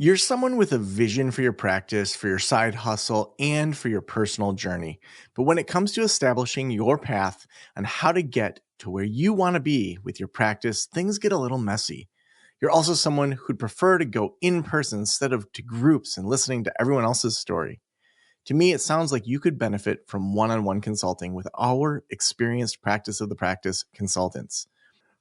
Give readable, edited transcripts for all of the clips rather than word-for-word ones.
You're someone with a vision for your practice, for your side hustle, and for your personal journey. But when it comes to establishing your path on how to get to where you want to be with your practice, things get a little messy. You're also someone who'd prefer to go in person instead of to groups and listening to everyone else's story. To me, it sounds like you could benefit from one-on-one consulting with our experienced practice of the practice consultants.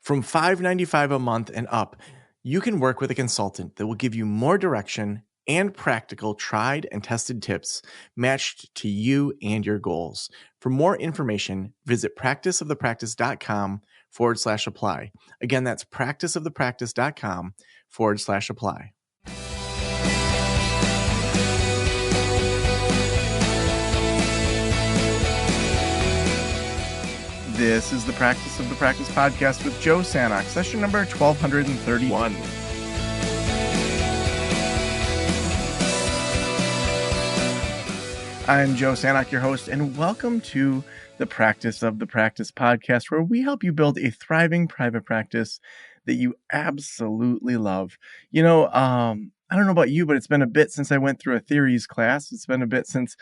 From $5.95 a month and up, you can work with a consultant that will give you more direction and practical tried and tested tips matched to you and your goals. For more information, visit practiceofthepractice.com/apply. Again, that's practiceofthepractice.com/apply. This is the Practice of the Practice podcast with Joe Sanok, session number 1231. I'm Joe Sanok, your host, and welcome to the Practice of the Practice podcast, where we help you build a thriving private practice that you absolutely love. I don't know about you, but it's been a bit since I went through a theories class. It's been a bit since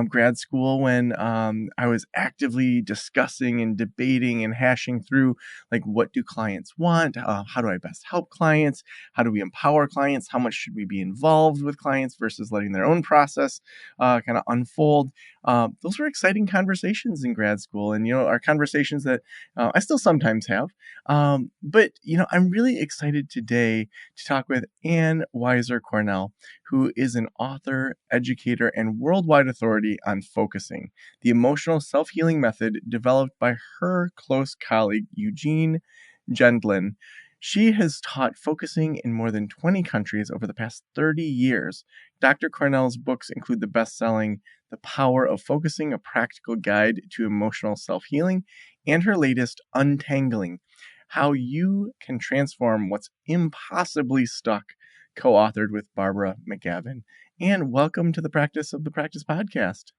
grad school when I was actively discussing and debating and hashing through, like, what do clients want? How do I best help clients? How do we empower clients? How much should we be involved with clients versus letting their own process kind of unfold? Those were exciting conversations in grad school, and, are conversations that I still sometimes have. But I'm really excited today to talk with Weiser Cornell, who is an author, educator, and worldwide authority on focusing, the emotional self-healing method developed by her close colleague, Eugene Gendlin. She has taught focusing in more than 20 countries over the past 30 years. Dr. Cornell's books include the best-selling The Power of Focusing, a practical guide to emotional self-healing, and her latest, Untangling, How You Can Transform What's Impossibly Stuck, co-authored with Barbara McGavin. And welcome to the Practice of the Practice podcast.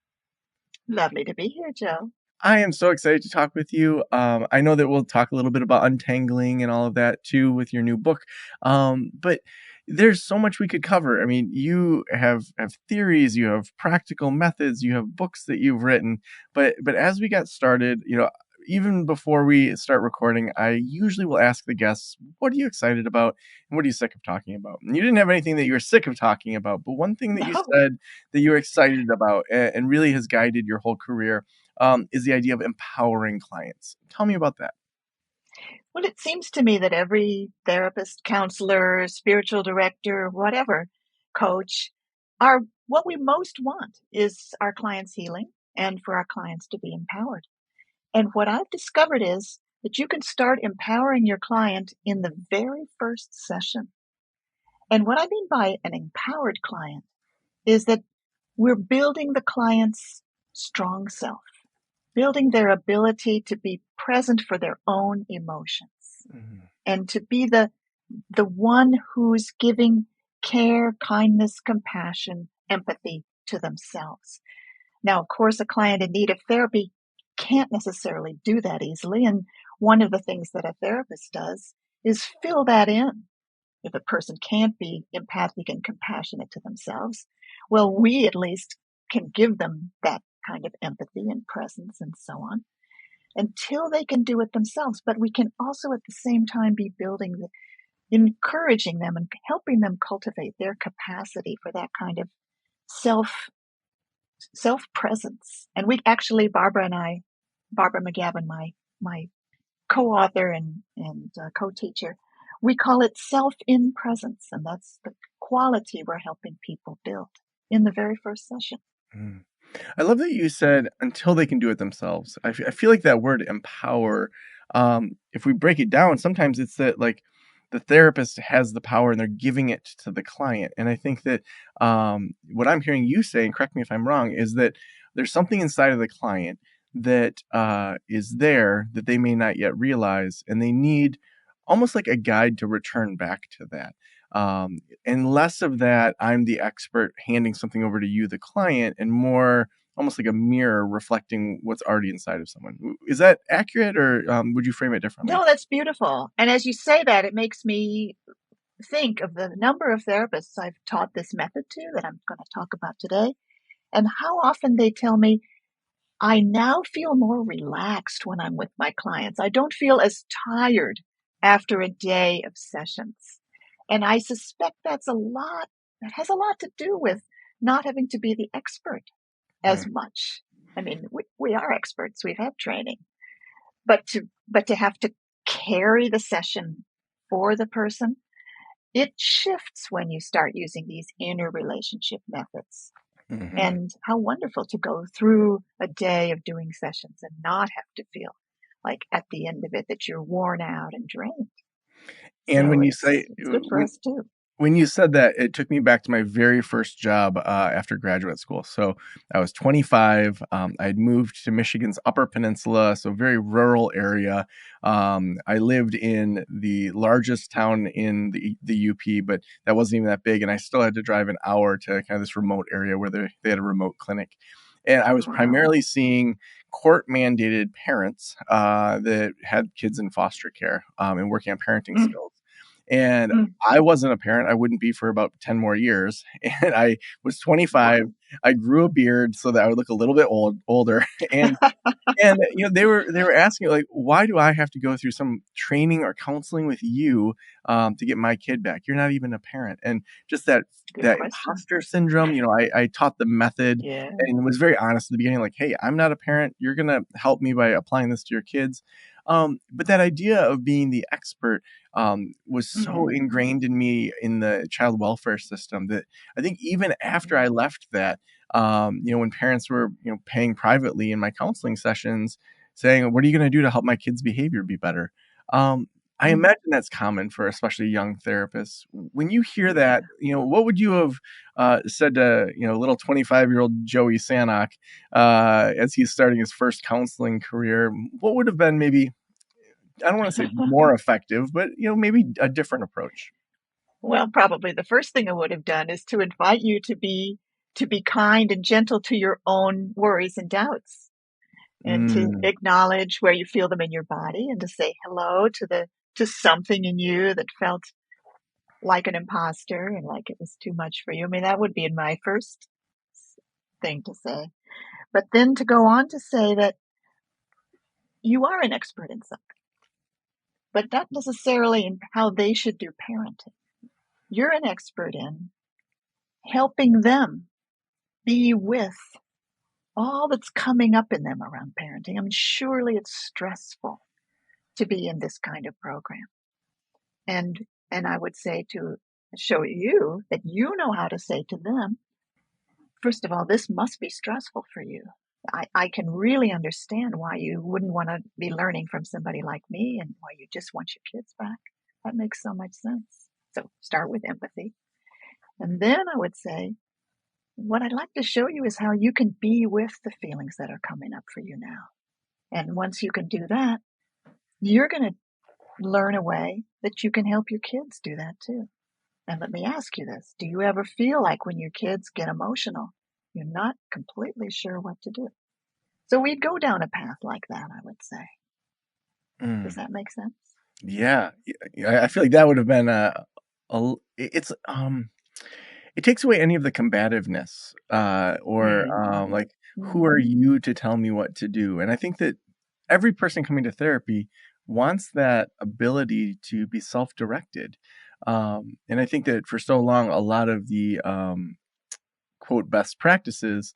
Lovely to be here, Joe. I am so excited to talk with you. I know that we'll talk a little bit about untangling and all of that too with your new book. But there's so much we could cover. I mean, you have theories, you have practical methods, you have books that you've written. But as we got started, even before we start recording, I usually will ask the guests, what are you excited about and what are you sick of talking about? And you didn't have anything that you were sick of talking about, but one thing that you said that you were excited about and really has guided your whole career is the idea of empowering clients. Tell me about that. Well, it seems to me that every therapist, counselor, spiritual director, whatever, coach, what we most want is our clients' healing and for our clients to be empowered. And what I've discovered is that you can start empowering your client in the very first session. And what I mean by an empowered client is that we're building the client's strong self, building their ability to be present for their own emotions, and to be the one who's giving care, kindness, compassion, empathy to themselves. Now, of course, a client in need of therapy can't necessarily do that easily. And one of the things that a therapist does is fill that in. If a person can't be empathic and compassionate to themselves, well, we at least can give them that kind of empathy and presence and so on until they can do it themselves. But we can also at the same time be encouraging them and helping them cultivate their capacity for that kind of self-presence. And we actually, Barbara McGavin, my co-author and co-teacher, we call it self-in-presence. And that's the quality we're helping people build in the very first session. I love that you said until they can do it themselves. I feel like that word empower, if we break it down, sometimes it's that, like, the therapist has the power and they're giving it to the client. And I think that what I'm hearing you say, and correct me if I'm wrong, is that there's something inside of the client that is there that they may not yet realize, and they need almost like a guide to return back to that. And less of that, I'm the expert handing something over to you, the client, and more almost like a mirror reflecting what's already inside of someone. Is that accurate, or would you frame it differently? No, that's beautiful. And as you say that, it makes me think of the number of therapists I've taught this method to that I'm going to talk about today, and how often they tell me, I now feel more relaxed when I'm with my clients. I don't feel as tired after a day of sessions. And I suspect that has a lot to do with not having to be the expert as Mm, much. I mean, we are experts, we've had training, but to have to carry the session for the person, it shifts when you start using these inner relationship methods. mhm. And how wonderful to go through a day of doing sessions and not have to feel like at the end of it that you're worn out and drained. And So when you say it's good for us too. when you said that, it took me back to my very first job after graduate school. So I was 25. I'd moved to Michigan's Upper Peninsula, so very rural area. I lived in the largest town in the UP, but that wasn't even that big, and I still had to drive an hour to kind of this remote area where they had a remote clinic. And I was Wow. primarily seeing court mandated parents that had kids in foster care and working on parenting Mm, skills. And mm. I wasn't a parent. I wouldn't be for about 10 more years. And I was 25. Wow. I grew a beard so that I would look a little bit older. And they were asking like, why do I have to go through some training or counseling with you to get my kid back? You're not even a parent. And just Good that question. imposter syndrome. I taught the method Yeah. and was very honest at the beginning, like, hey, I'm not a parent. You're gonna help me by applying this to your kids. But that idea of being the expert was so Hmm. ingrained in me in the child welfare system that I think even after I left that, when parents were, paying privately in my counseling sessions, saying, "What are you going to do to help my kids' behavior be better?" I Mm. imagine that's common for especially young therapists. When you hear Yeah. that, what would you have said to, little 25-year-old Joey Sanok as he's starting his first counseling career? What would have been maybe, I don't want to say more effective, but maybe a different approach? Well, probably the first thing I would have done is to invite you to be kind and gentle to your own worries and doubts, and to Mm, acknowledge where you feel them in your body, and to say hello to something in you that felt like an imposter and like it was too much for you. I mean, that would be my first thing to say. But then to go on to say that you are an expert in something, but not necessarily in how they should do parenting. You're an expert in helping them be with all that's coming up in them around parenting. I mean, surely it's stressful to be in this kind of program. And and I would say to show you that you know how to say to them, first of all, this must be stressful for you. I can really understand why you wouldn't want to be learning from somebody like me and why you just want your kids back. That makes so much sense. So start with empathy. And then I would say, what I'd like to show you is how you can be with the feelings that are coming up for you now. And once you can do that, you're going to learn a way that you can help your kids do that too. And let me ask you this. Do you ever feel like when your kids get emotional, you're not completely sure what to do? So we'd go down a path like that, I would say. Does mm. that make sense? Yeah, I feel like that would have been it takes away any of the combativeness, or Mm-hmm. like, who are Mm-hmm. you to tell me what to do? And I think that every person coming to therapy wants that ability to be self-directed. And I think that for so long, a lot of the quote best practices,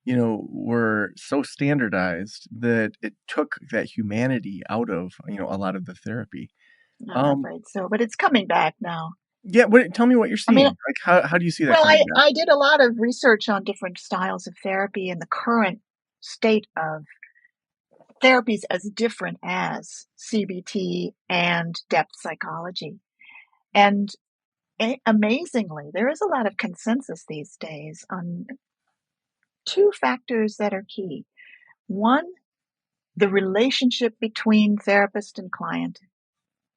were so standardized that it took that humanity out of, a lot of the therapy. I'm Um, afraid so, but it's coming back now. yeah, tell me what you're I mean, seeing. Like, how do you see that well, coming back? I did a lot of research on different styles of therapy and the current state of therapies as different as CBT and depth psychology. And amazingly, there is a lot of consensus these days on two factors that are key. One, the relationship between therapist and client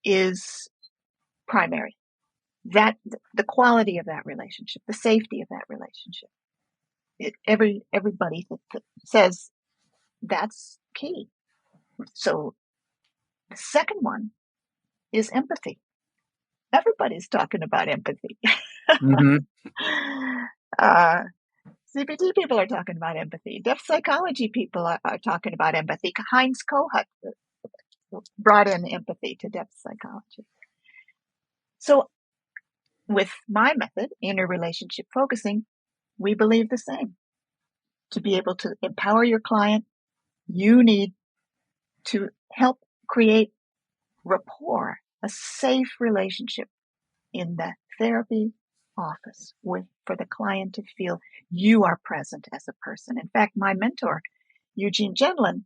is primary. That the quality of that relationship, the safety of that relationship. Everybody says that's key. So the second one is empathy. everybody's talking about empathy. Mm-hmm. uh, CBT people are talking about empathy. Depth psychology people are talking about empathy. Heinz Kohut brought in empathy to depth psychology. So with my method, interrelationship focusing, we believe the same. To be able to empower your client, you need to help create rapport, a safe relationship in the therapy office for the client to feel you are present as a person. In fact, my mentor, Eugene Gendlin,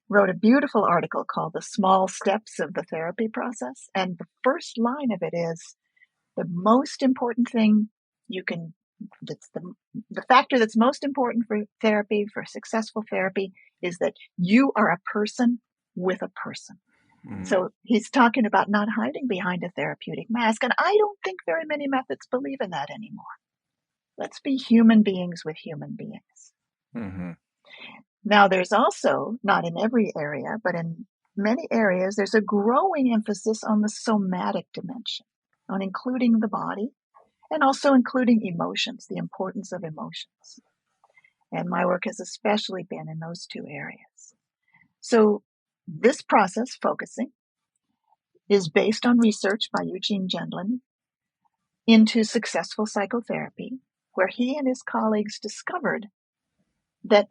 wrote a beautiful article called The Small Steps of the Therapy Process. And the first line of it is, the most important thing that's the factor that's most important for therapy, for successful therapy, is that you are a person with a person. Mm-hmm. So he's talking about not hiding behind a therapeutic mask. And I don't think very many methods believe in that anymore. Let's be human beings with human beings. Mm-hmm. Now, there's also, not in every area, but in many areas, there's a growing emphasis on the somatic dimension, on including the body and also including emotions, the importance of emotions. And my work has especially been in those two areas. So this process, focusing, is based on research by Eugene Gendlin into successful psychotherapy, where he and his colleagues discovered that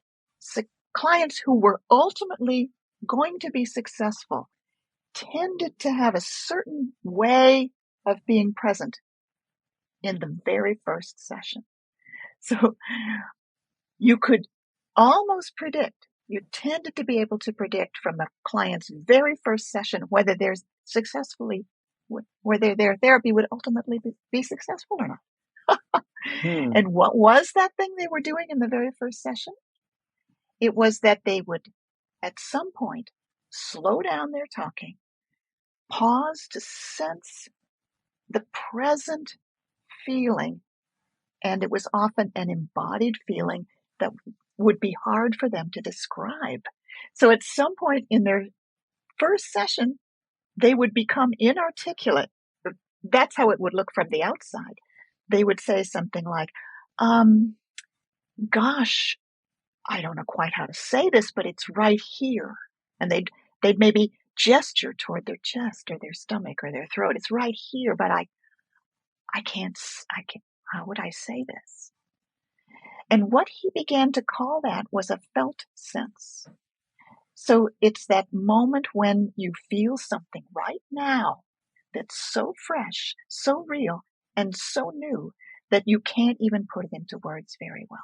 clients who were ultimately going to be successful tended to have a certain way of being present in the very first session. So you could almost predict, you tended to be able to predict from the client's very first session whether their therapy would ultimately be successful or not. And what was that thing they were doing in the very first session? It was that they would, at some point, slow down their talking, pause to sense the present feeling, and it was often an embodied feeling that would be hard for them to describe. So at some point in their first session, they would become inarticulate. That's how it would look from the outside. They would say something like, gosh, I don't know quite how to say this, but it's right here. And they'd maybe gesture toward their chest or their stomach or their throat. It's right here, but I can't, how would I say this? And what he began to call that was a felt sense. So it's that moment when you feel something right now that's so fresh, so real, and so new that you can't even put it into words very well.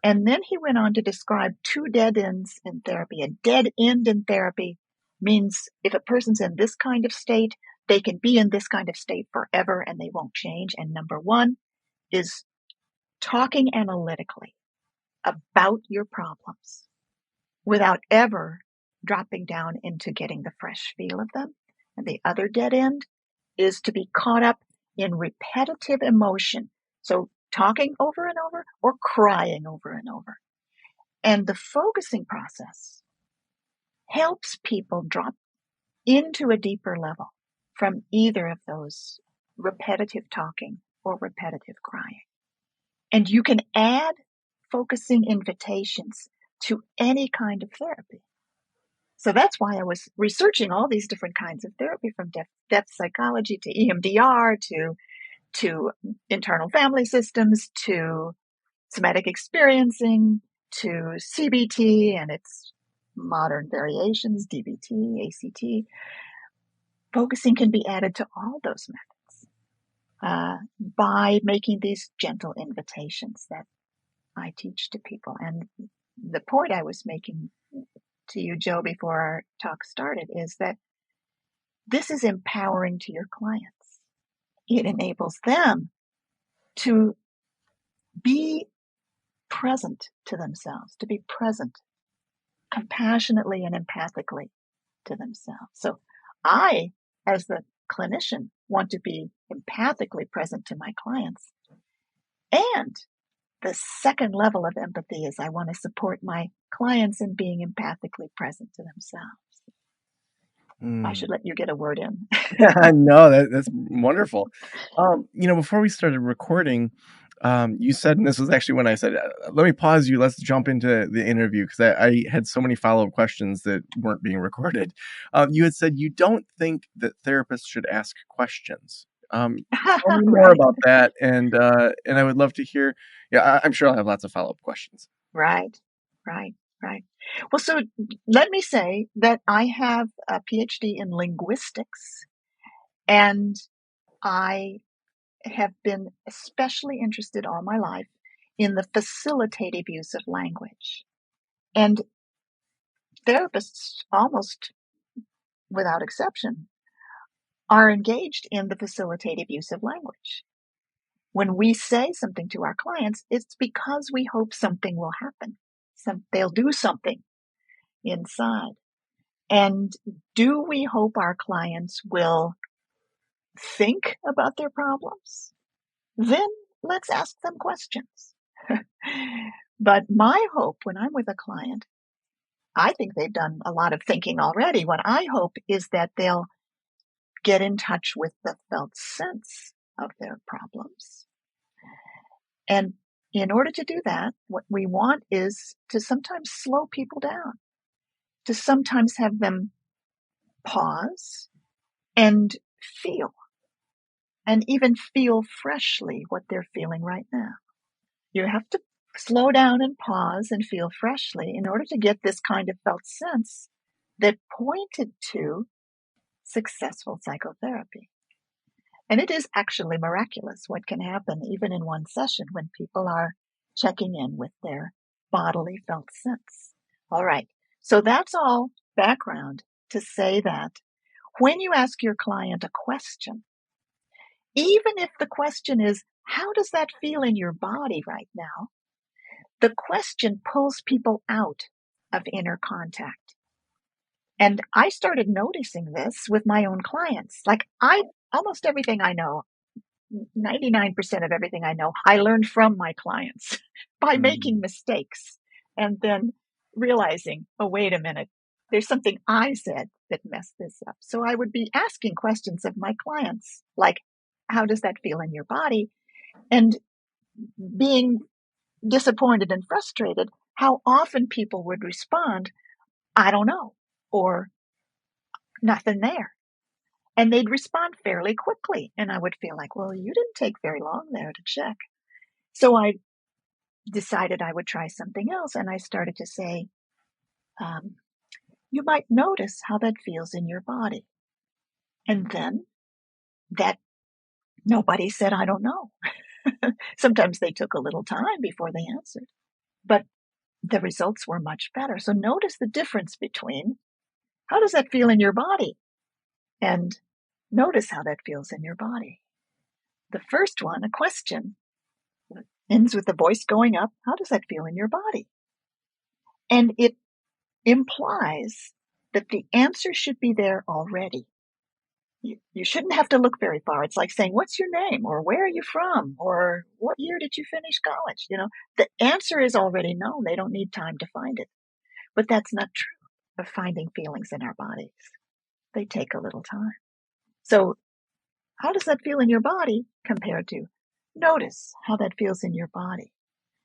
And then he went on to describe two dead ends in therapy. A dead end in therapy means if a person's in this kind of state, they can be in this kind of state forever and they won't change. And number one is talking analytically about your problems without ever dropping down into getting the fresh feel of them. And the other dead end is to be caught up in repetitive emotion. So talking over and over or crying over and over. And the focusing process helps people drop into a deeper level from either of those repetitive talking or repetitive crying. And you can add focusing invitations to any kind of therapy. So that's why I was researching all these different kinds of therapy, from depth psychology to EMDR to internal family systems to somatic experiencing to CBT and its modern variations, DBT, ACT. Focusing can be added to all those methods by making these gentle invitations that I teach to people. And the point I was making to you, Joe, before our talk started is that this is empowering to your clients. It enables them to be present to themselves, to be present compassionately and empathically to themselves. So I, as the clinician, want to be empathically present to my clients. And the second level of empathy is I want to support my clients in being empathically present to themselves. I Mm. should let you get a word in. No, that's wonderful. Before we started recording, you said, and this was actually when I said, "Let me pause you. Let's jump into the interview," because I had so many follow-up questions that weren't being recorded. You had said you don't think that therapists should ask questions. Tell me more Right, about that, and I would love to hear. Yeah, I'm sure I'll have lots of follow-up questions. right, right, right. Well, so let me say that I have a PhD in linguistics, and I have been especially interested all my life in the facilitative use of language. And therapists, almost without exception, are engaged in the facilitative use of language. When we say something to our clients, it's because we hope something will happen. They'll do something inside. And do we hope our clients will think about their problems? Then let's ask them questions. But my hope when I'm with a client, I think they've done a lot of thinking already. What I hope is that they'll get in touch with the felt sense of their problems. And in order to do that, what we want is to sometimes slow people down, to sometimes have them pause and feel, and even feel freshly what they're feeling right now. You have to slow down and pause and feel freshly in order to get this kind of felt sense that pointed to successful psychotherapy. And it is actually miraculous what can happen even in one session when people are checking in with their bodily felt sense. All right. So that's all background to say that when you ask your client a question, even if the question is, how does that feel in your body right now? The question pulls people out of inner contact. And I started noticing this with my own clients. Almost everything I know, 99% of everything I know, I learned from my clients by making Mm. mistakes and then realizing, oh, wait a minute, there's something I said that messed this up. So I would be asking questions of my clients, like, how does that feel in your body? And being disappointed and frustrated, how often people would respond, I don't know, or nothing there. And they'd respond fairly quickly. And I would feel like, well, you didn't take very long there to check. So I decided I would try something else. And I started to say, you might notice how that feels in your body. And then that nobody said, I don't know. Sometimes they took a little time before they answered, but the results were much better. So notice the difference between how does that feel in your body? And notice how that feels in your body. The first one, a question, ends with the voice going up. How does that feel in your body? And it implies that the answer should be there already. You shouldn't have to look very far. It's like saying, what's your name? Or where are you from? Or what year did you finish college? The answer is already known. They don't need time to find it. But that's not true of finding feelings in our bodies. They take a little time. So how does that feel in your body compared to notice how that feels in your body?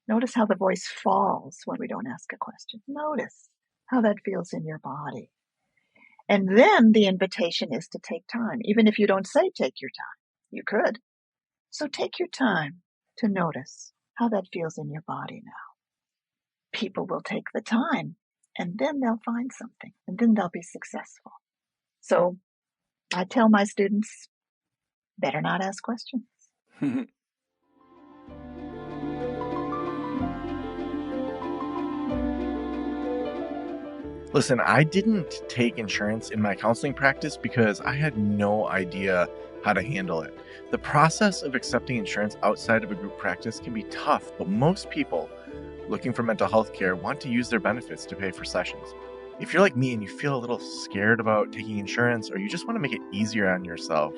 Notice how the voice falls when we don't ask a question. Notice how that feels in your body. And then the invitation is to take time. Even if you don't say take your time, you could. So take your time to notice how that feels in your body now. People will take the time and then they'll find something and then they'll be successful. So I tell my students, better not ask questions. Listen, I didn't take insurance in my counseling practice because I had no idea how to handle it. The process of accepting insurance outside of a group practice can be tough, but most people looking for mental health care want to use their benefits to pay for sessions. If you're like me and you feel a little scared about taking insurance, or you just want to make it easier on yourself,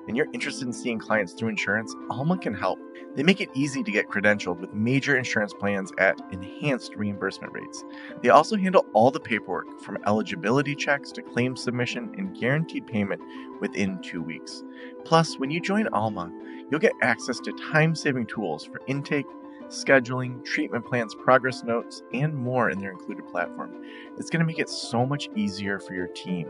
and you're interested in seeing clients through insurance, Alma can help. They make it easy to get credentialed with major insurance plans at enhanced reimbursement rates. They also handle all the paperwork, from eligibility checks to claim submission and guaranteed payment within 2 weeks. Plus, when you join Alma, you'll get access to time-saving tools for intake, scheduling, treatment plans, progress notes, and more in their included platform. It's going to make it so much easier for your team,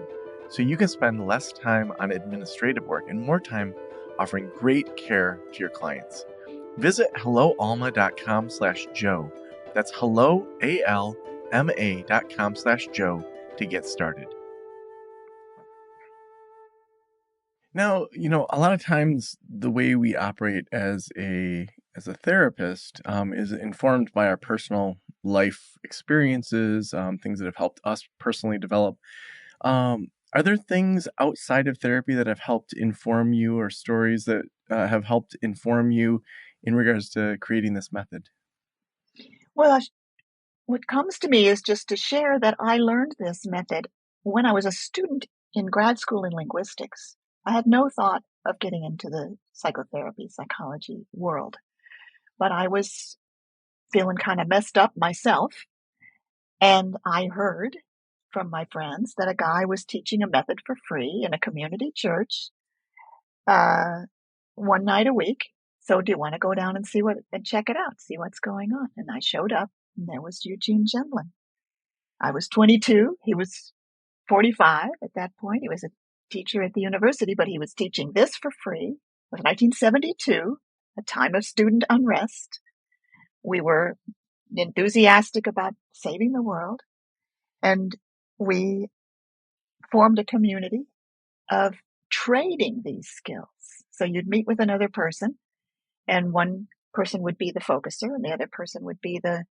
so you can spend less time on administrative work and more time offering great care to your clients. Visit helloalma.com/Joe. That's helloalma.com/Joe to get started. Now, a lot of times the way we operate as a therapist is informed by our personal life experiences, things that have helped us personally develop. Are there things outside of therapy that have helped inform you, or stories that have helped inform you in regards to creating this method? Well, what comes to me is just to share that I learned this method when I was a student in grad school in linguistics. I had no thought of getting into the psychology world, but I was feeling kind of messed up myself. And I heard from my friends that a guy was teaching a method for free in a community church, uh, one night a week. So do you want to go down and check it out, see what's going on? And I showed up, and there was Eugene Gemlin. I was 22. He was 45 at that point. He was a teacher at the university, but he was teaching this for free. It was 1972, a time of student unrest. We were enthusiastic about saving the world, and we formed a community of trading these skills. So you'd meet with another person, and one person would be the focuser, and the other person would be the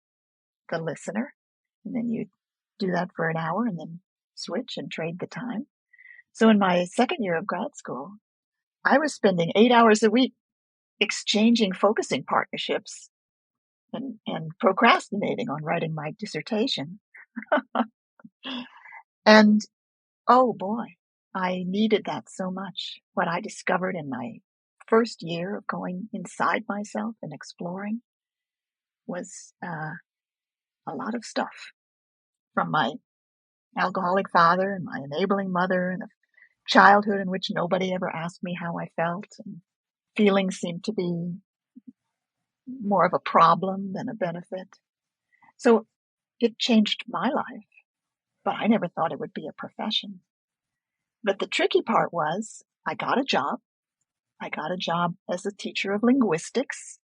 listener. And then you'd do that for an hour and then switch and trade the time. So in my second year of grad school, I was spending 8 hours a week exchanging focusing partnerships and procrastinating on writing my dissertation. And oh boy, I needed that so much. What I discovered in my first year of going inside myself and exploring was a lot of stuff from my alcoholic father and my enabling mother, and a childhood in which nobody ever asked me how I felt, and feelings seemed to be more of a problem than a benefit. So it changed my life, but I never thought it would be a profession. But the tricky part was I got a job. I got a job as a teacher of linguistics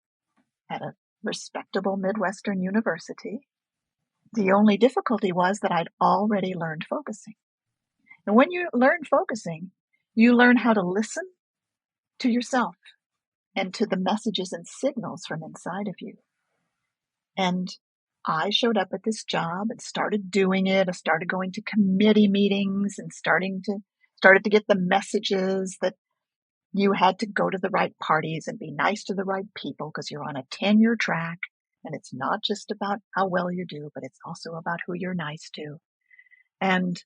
at a respectable Midwestern university. The only difficulty was that I'd already learned focusing. And when you learn focusing, you learn how to listen to yourself and to the messages and signals from inside of you. And I showed up at this job and started doing it. I started going to committee meetings and started to get the messages that you had to go to the right parties and be nice to the right people because you're on a tenure track. And it's not just about how well you do, but it's also about who you're nice to. And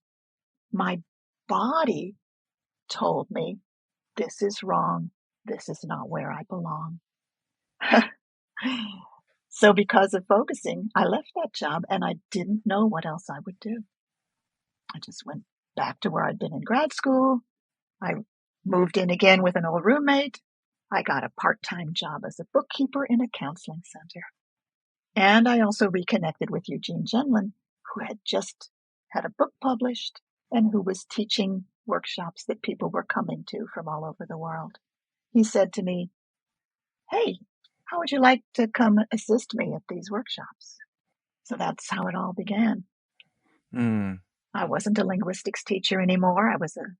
my body told me, this is wrong. This is not where I belong. So because of focusing, I left that job and I didn't know what else I would do. I just went back to where I'd been in grad school. I moved in again with an old roommate. I got a part-time job as a bookkeeper in a counseling center. And I also reconnected with Eugene Gemlin, who had just had a book published and who was teaching workshops that people were coming to from all over the world. He said to me, "Hey, how would you like to come assist me at these workshops?" So that's how it all began. I wasn't a linguistics teacher anymore. I was a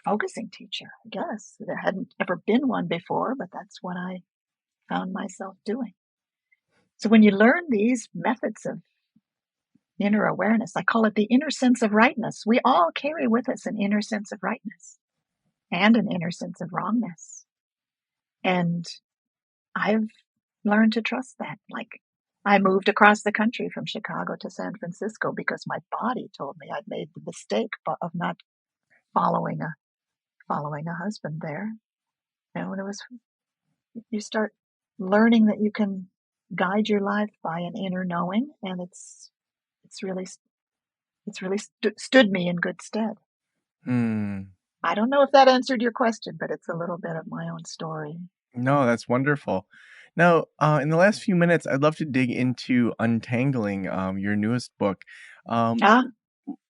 focusing teacher, I guess. There hadn't ever been one before, but that's what I found myself doing. So when you learn these methods of inner awareness, I call it the inner sense of rightness. We all carry with us an inner sense of rightness and an inner sense of wrongness. And I've learned to trust that. Like, I moved across the country from Chicago to San Francisco because my body told me I'd made the mistake of not following following a husband there. And when you start learning that you can guide your life by an inner knowing, and it's really stood me in good stead. Hmm. I don't know if that answered your question, but it's a little bit of my own story. No, that's wonderful. Now, in the last few minutes, I'd love to dig into Untangling, your newest book. Um,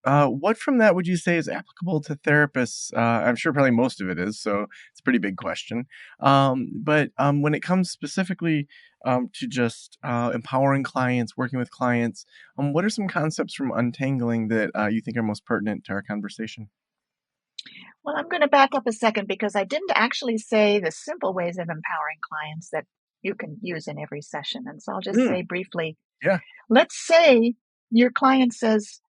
Ah, what from that would you say is applicable to therapists? I'm sure probably most of it is, so it's a pretty big question. But when it comes specifically to just empowering clients, working with clients, what are some concepts from Untangling that you think are most pertinent to our conversation? well, I'm going to back up a second because I didn't actually say the simple ways of empowering clients that you can use in every session. And so I'll just Mm, say briefly, yeah. let's say your client says,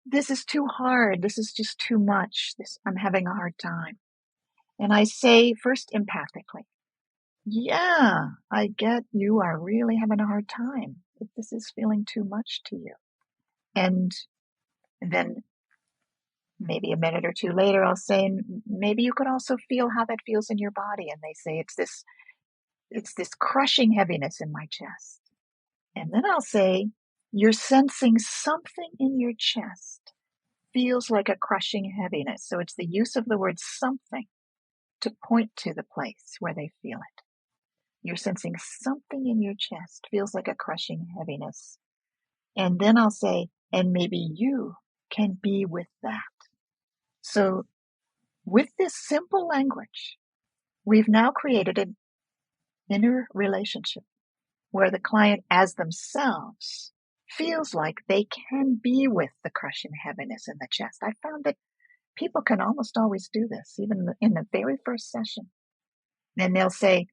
this is too hard. This is just too much. I'm having a hard time. And I say first empathically, yeah, I get you are really having a hard time. This is feeling too much to you. And then maybe a minute or two later, I'll say, maybe you could also feel how that feels in your body. And they say, it's this crushing heaviness in my chest. And then I'll say, you're sensing something in your chest feels like a crushing heaviness. So it's the use of the word something to point to the place where they feel it. You're sensing something in your chest feels like a crushing heaviness. And then I'll say, and maybe you can be with that. So with this simple language, we've now created an inner relationship where the client as themselves feels like they can be with the crushing heaviness in the chest. I found that people can almost always do this, even in the very first session. And they'll say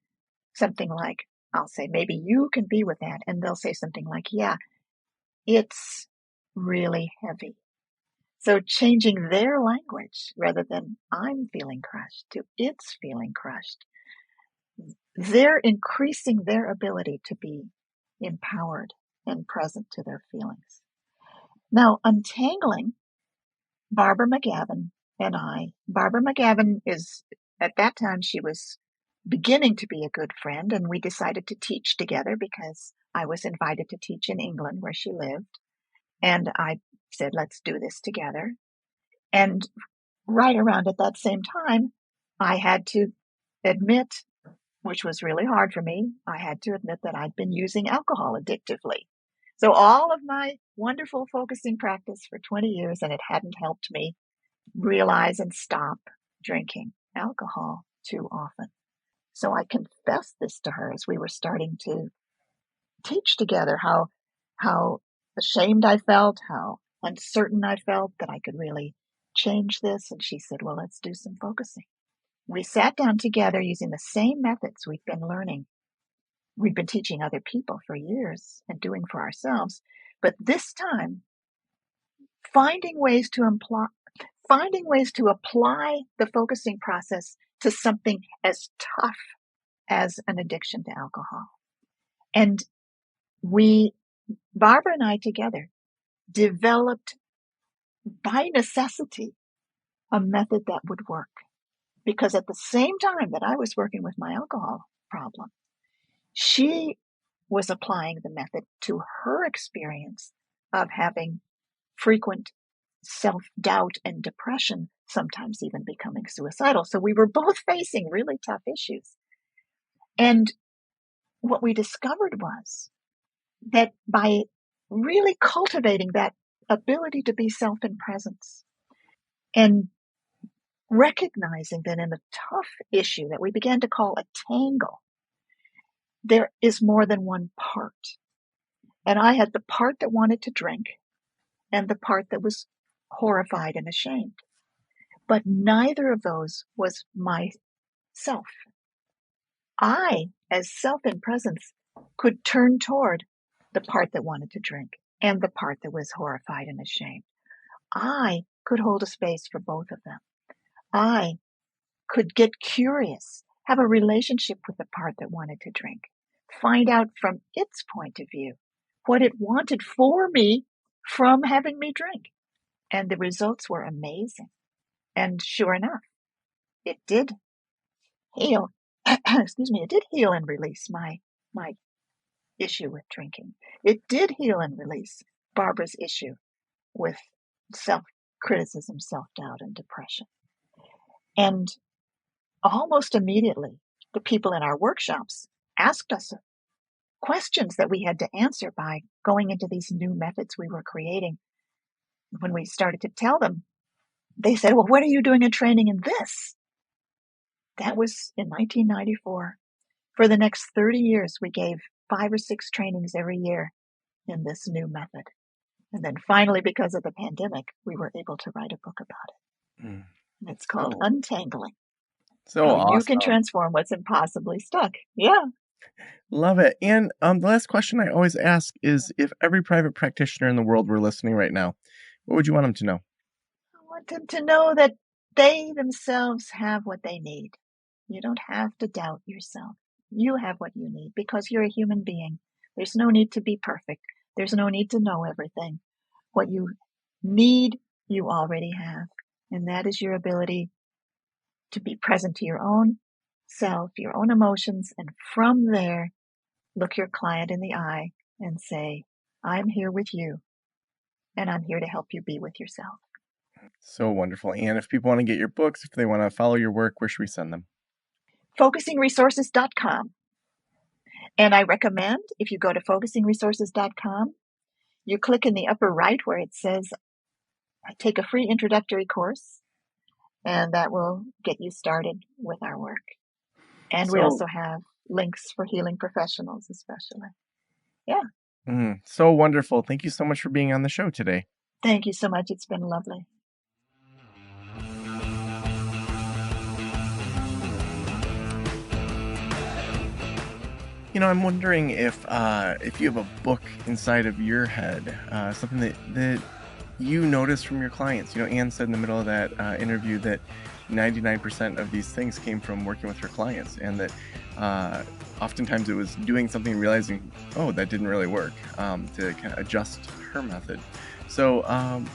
something like, I'll say, maybe you can be with that. And they'll say something like, yeah, it's really heavy. So changing their language rather than I'm feeling crushed to it's feeling crushed, they're increasing their ability to be empowered and present to their feelings. Now, untangling Barbara McGavin and Barbara McGavin is, at that time, she was beginning to be a good friend, and we decided to teach together because I was invited to teach in England where she lived. And I said, let's do this together. And right around at that same time, I had to admit, which was really hard for me, I had to admit that I'd been using alcohol addictively. So all of my wonderful focusing practice for 20 years, and it hadn't helped me realize and stop drinking alcohol too often. So I confessed this to her as we were starting to teach together how ashamed I felt, how uncertain I felt that I could really change this. And she said, well, let's do some focusing. We sat down together using the same methods we've been learning. We've been teaching other people for years and doing for ourselves. But this time, finding ways to apply the focusing process to something as tough as an addiction to alcohol. And Barbara and I together developed by necessity a method that would work. Because at the same time that I was working with my alcohol problem, she was applying the method to her experience of having frequent self-doubt and depression, sometimes even becoming suicidal. So we were both facing really tough issues. And what we discovered was that by really cultivating that ability to be self in presence and recognizing that in a tough issue that we began to call a tangle, there is more than one part. And I had the part that wanted to drink and the part that was horrified and ashamed. But neither of those was myself. I, as self in presence, could turn toward the part that wanted to drink and the part that was horrified and ashamed. I could hold a space for both of them. I could get curious, have a relationship with the part that wanted to drink, find out from its point of view what it wanted for me from having me drink. And the results were amazing. And sure enough, it did heal. Excuse me. It did heal and release my issue with drinking. It did heal and release Barbara's issue with self-criticism, self-doubt, and depression. And almost immediately, the people in our workshops asked us questions that we had to answer by going into these new methods we were creating. When we started to tell them, they said, well, what are you doing in training in this? That was in 1994. For the next 30 years, we gave 5 or 6 trainings every year in this new method. And then finally, because of the pandemic, we were able to write a book about it. Mm. And it's called Untangling. So How awesome. you can transform what's impossibly stuck. Yeah. Love it. And the last question I always ask is, if every private practitioner in the world were listening right now, what would you want them to know? I want them to know that they themselves have what they need. You don't have to doubt yourself. You have what you need because you're a human being. There's no need to be perfect. There's no need to know everything. What you need, you already have. And that is your ability to be present to your own self, your own emotions. And from there, look your client in the eye and say, I'm here with you. And I'm here to help you be with yourself. So wonderful. And if people want to get your books, if they want to follow your work, where should we send them? Focusingresources.com. And I recommend, if you go to focusingresources.com, you click in the upper right where it says, take a free introductory course, and that will get you started with our work. And we also have links for healing professionals, especially. Yeah. So wonderful. Thank you so much for being on the show today. Thank you so much. It's been lovely. I'm wondering if you have a book inside of your head, something that you noticed from your clients. Anne said in the middle of that interview that 99% of these things came from working with her clients, and that oftentimes it was doing something and realizing, oh, that didn't really work, to kind of adjust her method. So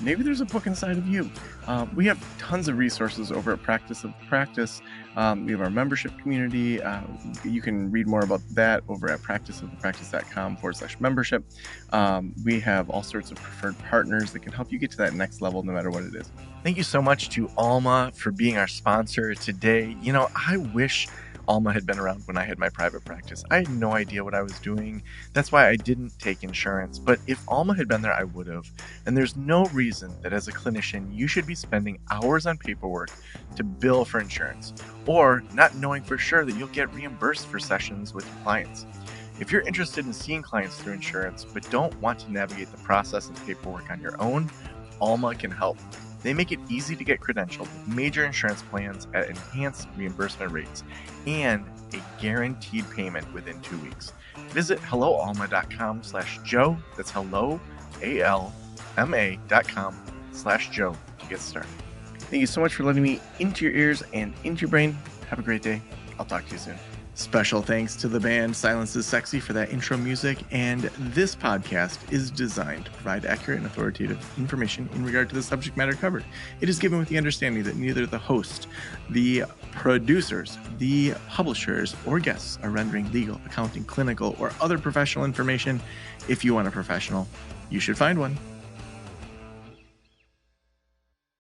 maybe there's a book inside of you. We have tons of resources over at Practice of Practice. We have our membership community. You can read more about that over at practiceofthepractice.com/membership. We have all sorts of preferred partners that can help you get to that next level, no matter what it is. Thank you so much to Alma for being our sponsor today. I wish Alma had been around when I had my private practice. I had no idea what I was doing. That's why I didn't take insurance. But if Alma had been there, I would have. And there's no reason that as a clinician, you should be spending hours on paperwork to bill for insurance, or not knowing for sure that you'll get reimbursed for sessions with your clients. If you're interested in seeing clients through insurance, but don't want to navigate the process and paperwork on your own, Alma can help. They make it easy to get credentialed with major insurance plans at enhanced reimbursement rates and a guaranteed payment within 2 weeks. Visit helloalma.com/Joe. That's helloalma.com/Joe to get started. Thank you so much for letting me into your ears and into your brain. Have a great day. I'll talk to you soon. Special thanks to the band Silence is Sexy for that intro music, and this podcast is designed to provide accurate and authoritative information in regard to the subject matter covered. It is given with the understanding that neither the host, the producers, the publishers, or guests are rendering legal, accounting, clinical, or other professional information. If you want a professional, you should find one.